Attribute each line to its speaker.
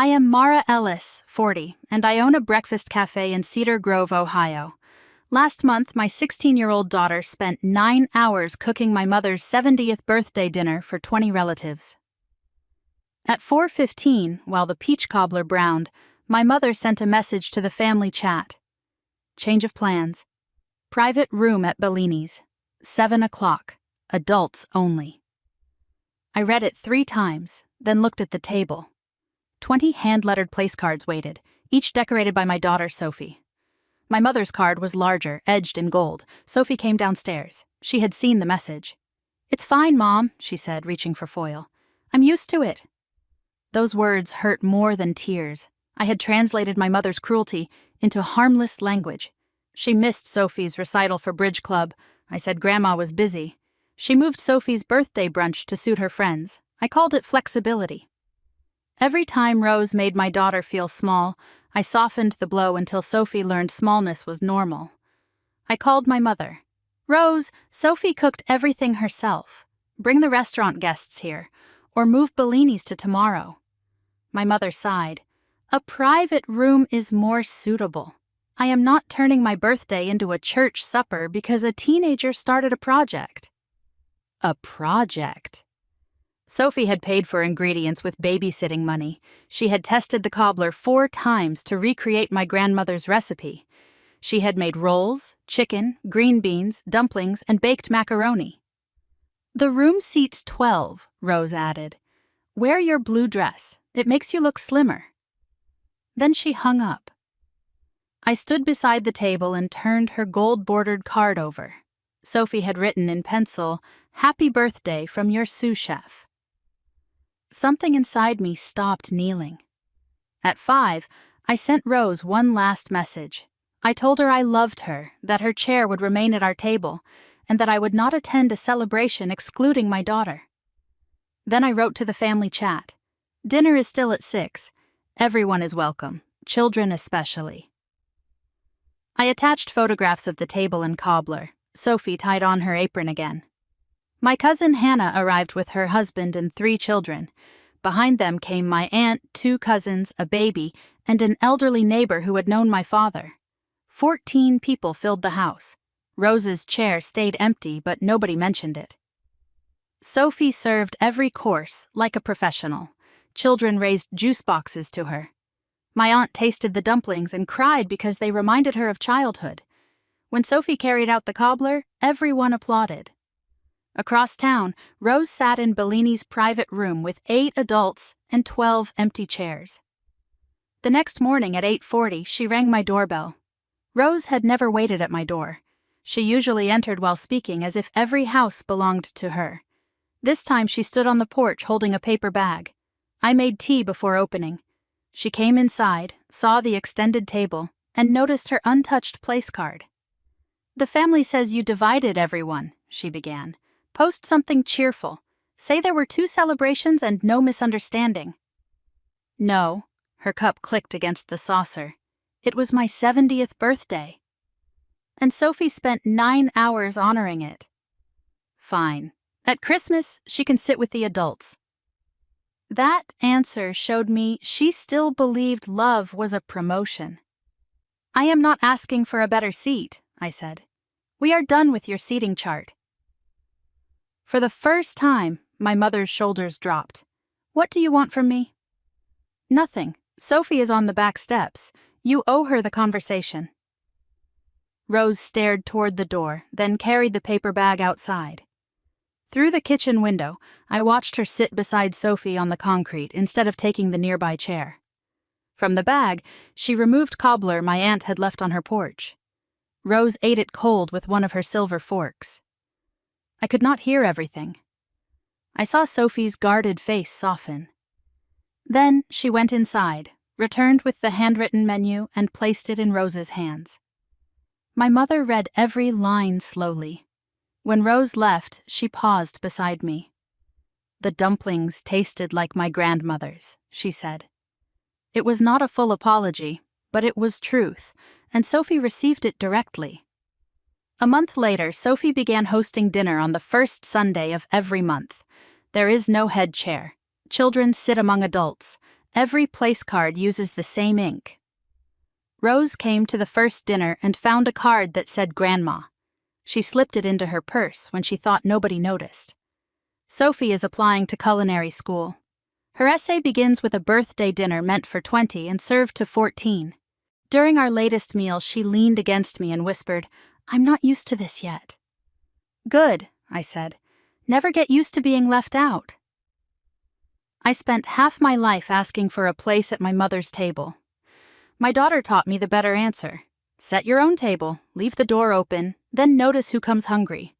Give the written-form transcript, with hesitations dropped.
Speaker 1: I am Mara Ellis, 40, and I own a breakfast cafe in Cedar Grove, Ohio. Last month, my 16-year-old daughter spent 9 hours cooking my mother's 70th birthday dinner for 20 relatives. At 4:15, while the peach cobbler browned, my mother sent a message to the family chat. Change of plans. Private room at Bellini's. 7 o'clock. Adults only. I read it 3 times, then looked at the table. 20 hand-lettered place cards waited, each decorated by my daughter Sophie. My mother's card was larger, edged in gold. Sophie came downstairs. She had seen the message. "It's fine, Mom," she said, reaching for foil. "I'm used to it." Those words hurt more than tears. I had translated my mother's cruelty into harmless language. She missed Sophie's recital for bridge club. I said Grandma was busy. She moved Sophie's birthday brunch to suit her friends. I called it flexibility. Every time Rose made my daughter feel small, I softened the blow until Sophie learned smallness was normal. I called my mother. "Rose, Sophie cooked everything herself. Bring the restaurant guests here, or move Bellini's to tomorrow." My mother sighed. "A private room is more suitable. I am not turning my birthday into a church supper because a teenager started a project." A project? Sophie had paid for ingredients with babysitting money. She had tested the cobbler 4 times to recreate my grandmother's recipe. She had made rolls, chicken, green beans, dumplings, and baked macaroni. "The room seats 12, Rose added. "Wear your blue dress. It makes you look slimmer." Then she hung up. I stood beside the table and turned her gold-bordered card over. Sophie had written in pencil, "Happy birthday from your sous chef." Something inside me stopped kneeling. At 5, I sent Rose one last message. I told her I loved her, that her chair would remain at our table, and that I would not attend a celebration excluding my daughter. Then I wrote to the family chat. "Dinner is still at 6. Everyone is welcome, children especially." I attached photographs of the table and cobbler. Sophie tied on her apron again. My cousin Hannah arrived with her husband and 3 children. Behind them came my aunt, 2 cousins, a baby, and an elderly neighbor who had known my father. 14 people filled the house. Rose's chair stayed empty, but nobody mentioned it. Sophie served every course, like a professional. Children raised juice boxes to her. My aunt tasted the dumplings and cried because they reminded her of childhood. When Sophie carried out the cobbler, everyone applauded. Across town, Rose sat in Bellini's private room with 8 adults and 12 empty chairs. The next morning at 8:40, she rang my doorbell. Rose had never waited at my door. She usually entered while speaking as if every house belonged to her. This time she stood on the porch holding a paper bag. I made tea before opening. She came inside, saw the extended table, and noticed her untouched place card. "The family says you divided everyone," she began. "Post something cheerful. Say there were 2 celebrations and no misunderstanding." "No," her cup clicked against the saucer. "It was my 70th birthday. And Sophie spent 9 hours honoring it." "Fine. At Christmas, she can sit with the adults." That answer showed me she still believed love was a promotion. "I am not asking for a better seat," I said. "We are done with your seating chart." For the first time, my mother's shoulders dropped. "What do you want from me?" "Nothing. Sophie is on the back steps. You owe her the conversation." Rose stared toward the door, then carried the paper bag outside. Through the kitchen window, I watched her sit beside Sophie on the concrete instead of taking the nearby chair. From the bag, she removed cobbler my aunt had left on her porch. Rose ate it cold with one of her silver forks. I could not hear everything. I saw Sophie's guarded face soften. Then she went inside, returned with the handwritten menu, and placed it in Rose's hands. My mother read every line slowly. When Rose left, she paused beside me. "The dumplings tasted like my grandmother's," she said. It was not a full apology, but it was truth, and Sophie received it directly. A month later, Sophie began hosting dinner on the first Sunday of every month. There is no head chair. Children sit among adults. Every place card uses the same ink. Rose came to the first dinner and found a card that said Grandma. She slipped it into her purse when she thought nobody noticed. Sophie is applying to culinary school. Her essay begins with a birthday dinner meant for 20 and served to 14. During our latest meal, she leaned against me and whispered, "I'm not used to this yet." "Good," I said. "Never get used to being left out." I spent half my life asking for a place at my mother's table. My daughter taught me the better answer. Set your own table, leave the door open, then notice who comes hungry.